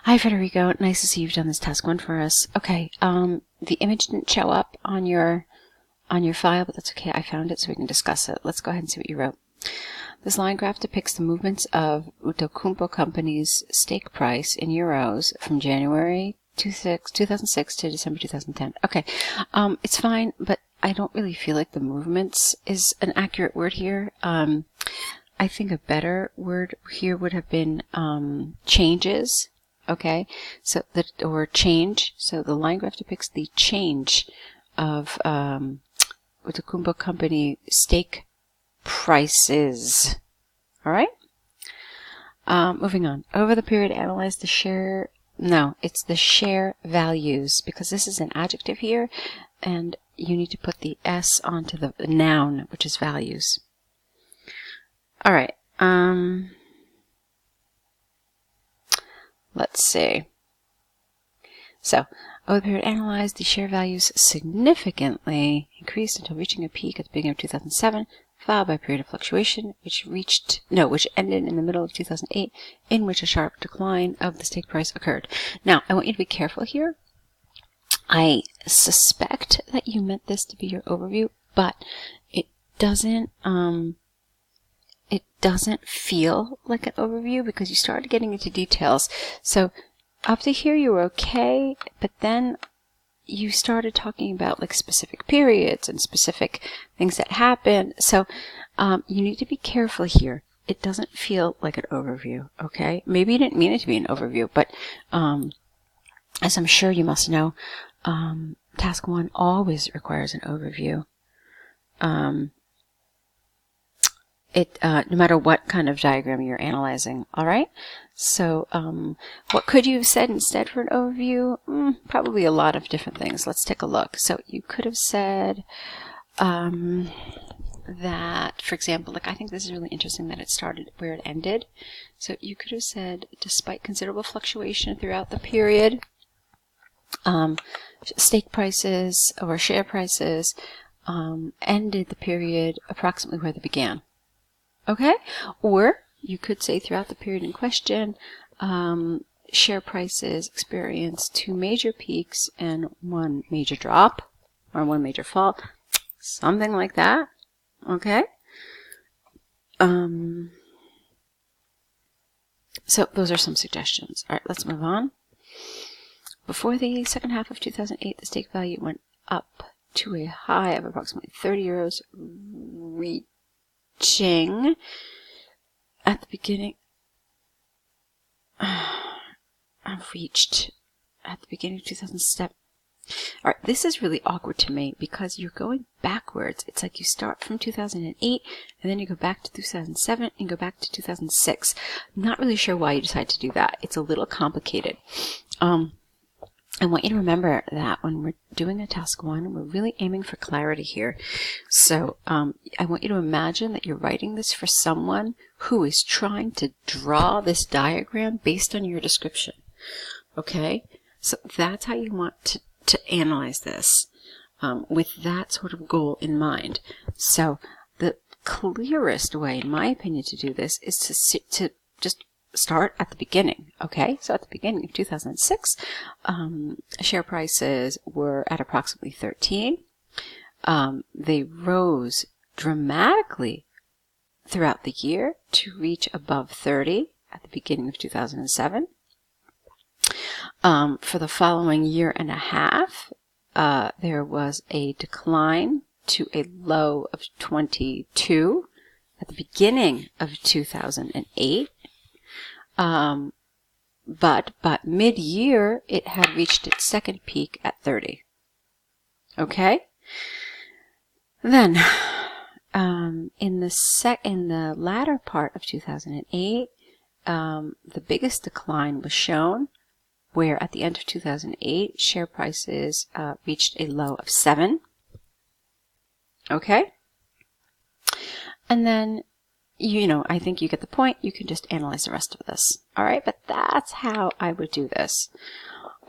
Hi, Federico. Nice to see you've done this task one for us. Okay, the image didn't show up on your file, but that's okay. I found it so we can discuss it. Let's go ahead and see what you wrote. This line graph depicts the movements of Outokumpu Company's stake price in euros from January 2006 to December 2010. Okay, it's fine, but I don't really feel like the movements is an accurate word here. I think a better word here would have been changes. Okay, so or change. So the line graph depicts the change of Outokumpu Company stake prices. All right. Moving on. Over the period, analyze the share. No, it's the share values, because this is an adjective here, and you need to put the S onto the noun, which is values. All right. Let's see. So, over the period analyzed, the share values significantly increased until reaching a peak at the beginning of 2007, followed by a period of fluctuation, which ended in the middle of 2008, in which a sharp decline of the stake price occurred. Now, I want you to be careful here. I suspect that you meant this to be your overview, but it doesn't feel like an overview because you started getting into details. So up to here you were okay, but then you started talking about like specific periods and specific things that happened. So you need to be careful here. It doesn't feel like an overview, okay? Maybe you didn't mean it to be an overview, but as I'm sure you must know, task one always requires an overview. No matter what kind of diagram you're analyzing, all right? So what could you have said instead for an overview? Probably a lot of different things. Let's take a look. So you could have said that, for example, like I think this is really interesting that it started where it ended. So you could have said, despite considerable fluctuation throughout the period, stake prices or share prices ended the period approximately where they began. Okay? Or you could say throughout the period in question, share prices experienced 2 major peaks and 1 major drop, or 1 major fall, something like that. Okay? So those are some suggestions. All right, let's move on. Before the second half of 2008, the stake value went up to a high of approximately 30 euros, reaching at the beginning of 2007. All right, this is really awkward to me because you're going backwards. It's like you start from 2008 and then you go back to 2007 and go back to 2006. Not really sure why you decided to do that. It's a little complicated. I want you to remember that when we're doing a task one, we're really aiming for clarity here. So I want you to imagine that you're writing this for someone who is trying to draw this diagram based on your description. Okay? So that's how you want to analyze this, with that sort of goal in mind. So the clearest way, in my opinion, to do this is to just start at the beginning, okay? So at the beginning of 2006, share prices were at approximately 13. They rose dramatically throughout the year to reach above 30 at the beginning of 2007. For the following year and a half, there was a decline to a low of 22 at the beginning of 2008. But mid-year, it had reached its second peak at 30. Okay? Then, in the latter part of 2008, the biggest decline was shown, where at the end of 2008, share prices reached a low of 7. Okay? And then, I think you get the point. You can just analyze the rest of this. All right? But that's how I would do this.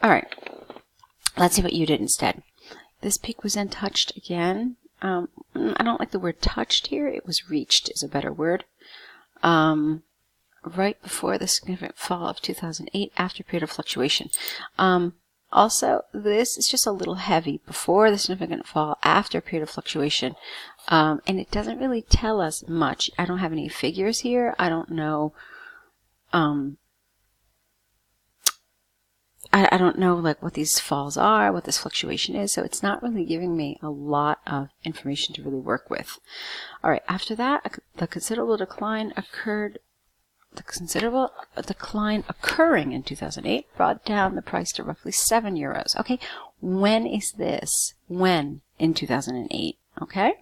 All right. Let's see what you did instead. This peak was then touched again. I don't like the word touched here. It was reached is a better word. right before the significant fall of 2008 after a period of fluctuation. Also, this is just a little heavy, before the significant fall after a period of fluctuation. And it doesn't really tell us much. I don't have any figures here. I don't know. I don't know like what these falls are, what this fluctuation is, so it's not really giving me a lot of information to really work with. All right, after that, the considerable decline occurring in 2008 brought down the price to roughly €7. Okay, when is this? When? In 2008, okay?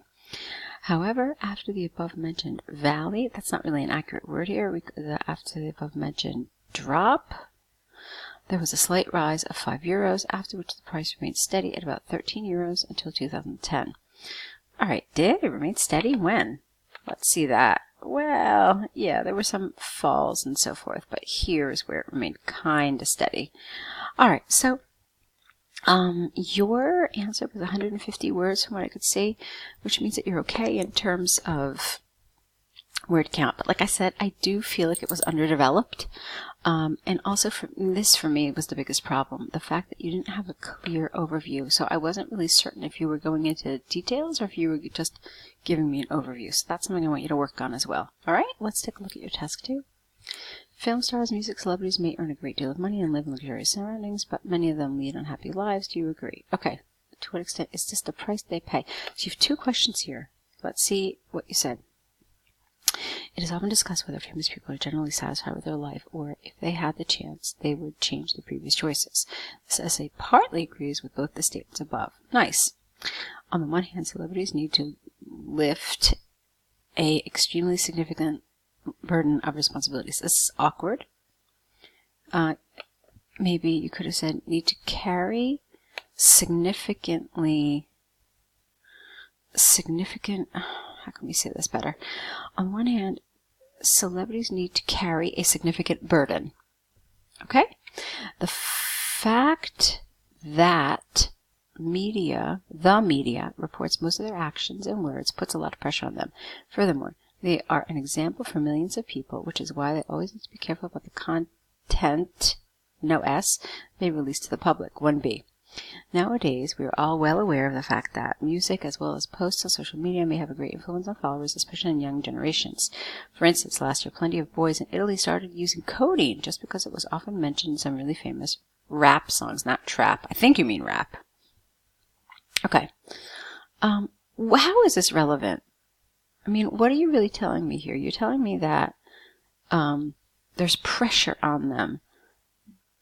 However, after the above-mentioned valley, that's not really an accurate word here, after the above-mentioned drop, there was a slight rise of €5, after which the price remained steady at about €13 until 2010. All right, did it remain steady? When? Let's see that. Well, yeah, there were some falls and so forth, but here's where it remained kind of steady. All right, so your answer was 150 words from what I could see, which means that you're okay in terms of word count. But like I said, I do feel like it was underdeveloped. And also this for me was the biggest problem, the fact that you didn't have a clear overview. So I wasn't really certain if you were going into details or if you were just giving me an overview. So that's something I want you to work on as well. All right, let's take a look at your task 2. Film stars, music celebrities may earn a great deal of money and live in luxurious surroundings, but many of them lead unhappy lives. Do you agree? Okay, to what extent is this the price they pay? So you have 2 questions here. Let's see what you said. It is often discussed whether famous people are generally satisfied with their life, or if they had the chance, they would change the previous choices. This essay partly agrees with both the statements above. Nice. On the one hand, celebrities need to lift a extremely significant burden of responsibilities. This is awkward. Maybe you could have said need to carry significant, how can we say this better? On one hand, celebrities need to carry a significant burden. Okay? The fact that the media reports most of their actions and words puts a lot of pressure on them. Furthermore, they are an example for millions of people, which is why they always need to be careful about the content, no S, they release to the public, 1B. Nowadays, we are all well aware of the fact that music, as well as posts on social media, may have a great influence on followers, especially in young generations. For instance, last year, plenty of boys in Italy started using codeine just because it was often mentioned in some really famous rap songs, not trap. I think you mean rap. Okay. How is this relevant? I mean, what are you really telling me here? You're telling me that there's pressure on them,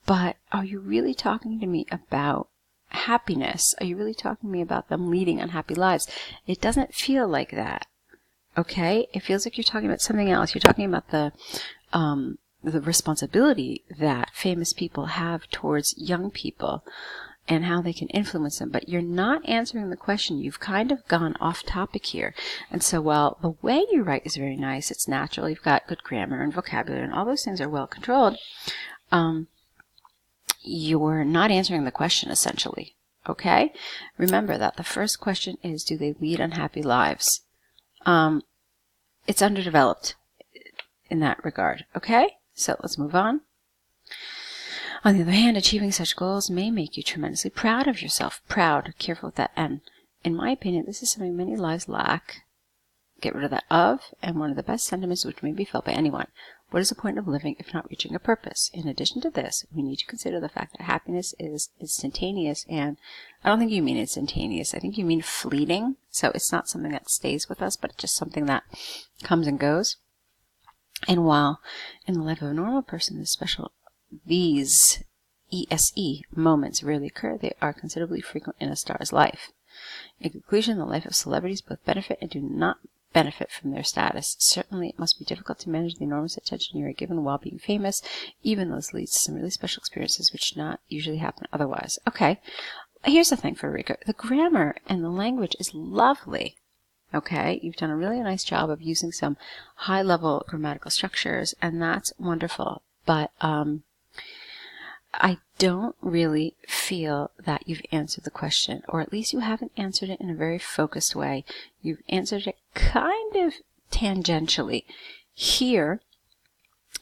but are you really talking to me about happiness? Are you really talking to me about them leading unhappy lives? It doesn't feel like that, okay? It feels like you're talking about something else. You're talking about the responsibility that famous people have towards young people and how they can influence them, but you're not answering the question. You've kind of gone off topic here. And so while the way you write is very nice, it's natural, you've got good grammar and vocabulary, and all those things are well controlled, you're not answering the question, essentially, okay? Remember that the first question is, do they lead unhappy lives? It's underdeveloped in that regard, okay? So let's move on. On the other hand, achieving such goals may make you tremendously proud of yourself. Proud, careful with that N. In my opinion, this is something many lives lack. Get rid of that of, and one of the best sentiments which may be felt by anyone. What is the point of living if not reaching a purpose? In addition to this, we need to consider the fact that happiness is instantaneous, and I don't think you mean instantaneous. I think you mean fleeting. So it's not something that stays with us, but just something that comes and goes. And while in the life of a normal person, these ESE moments rarely occur, they are considerably frequent in a star's life. In conclusion, the life of celebrities both benefit and do not benefit from their status. Certainly, it must be difficult to manage the enormous attention you are given while being famous, even though this leads to some really special experiences which do not usually happen otherwise. Okay, here's the thing, Federico. The grammar and the language is lovely. Okay, you've done a really nice job of using some high-level grammatical structures, and that's wonderful. But I don't really feel that you've answered the question, or at least you haven't answered it in a very focused way. You've answered it kind of tangentially. Here,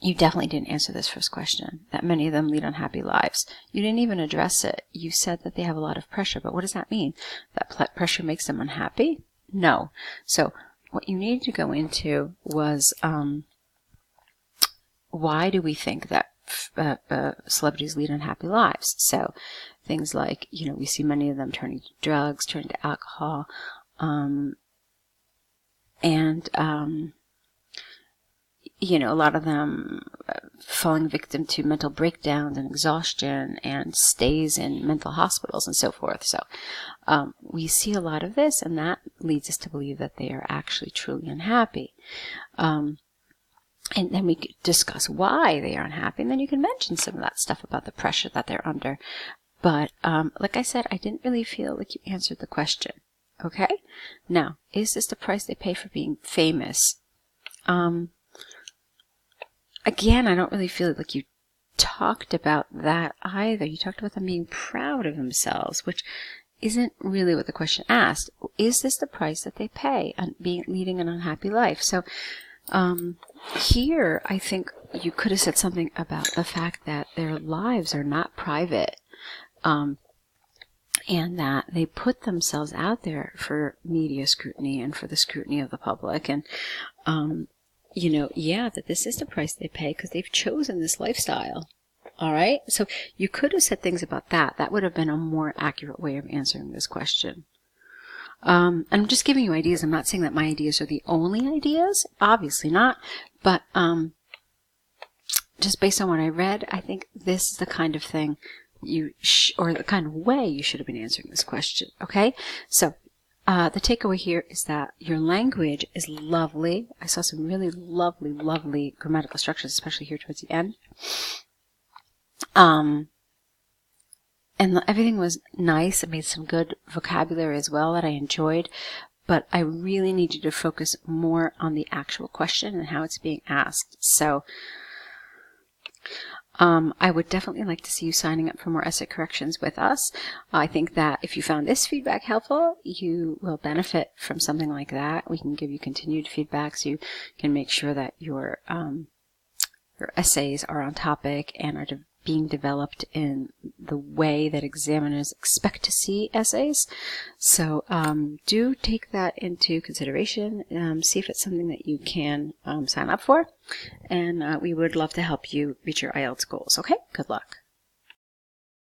You definitely didn't answer this first question, that many of them lead unhappy lives. You didn't even address it. You said that they have a lot of pressure, but what does that mean? That pressure makes them unhappy? No. So what you needed to go into was why do we think that celebrities lead unhappy lives? So things like, we see many of them turning to drugs, turning to alcohol, and a lot of them falling victim to mental breakdowns and exhaustion and stays in mental hospitals and so forth. So we see a lot of this, and that leads us to believe that they are actually truly unhappy. And then we could discuss why they are unhappy, and then you can mention some of that stuff about the pressure that they're under. But like I said, I didn't really feel like you answered the question. Okay? Now, is this the price they pay for being famous? Again, I don't really feel like you talked about that either. You talked about them being proud of themselves, which isn't really what the question asked. Is this the price that they pay on leading an unhappy life? So here, I think you could have said something about the fact that their lives are not private, and that they put themselves out there for media scrutiny and for the scrutiny of the public, and that this is the price they pay because they've chosen this lifestyle. All right? So you could have said things about that. That would have been a more accurate way of answering this question. I'm just giving you ideas. I'm not saying that my ideas are the only ideas. Obviously not. But just based on what I read, I think this is the kind of thing or the kind of way you should have been answering this question. Okay? So the takeaway here is that your language is lovely. I saw some really lovely, lovely grammatical structures, especially here towards the end. And everything was nice. It made some good vocabulary as well that I enjoyed. But I really need you to focus more on the actual question and how it's being asked. So I would definitely like to see you signing up for more essay corrections with us. I think that if you found this feedback helpful, you will benefit from something like that. We can give you continued feedback so you can make sure that your essays are on topic and are being developed in the way that examiners expect to see essays. So do take that into consideration. See if it's something that you can sign up for. And we would love to help you reach your IELTS goals. Okay? Good luck.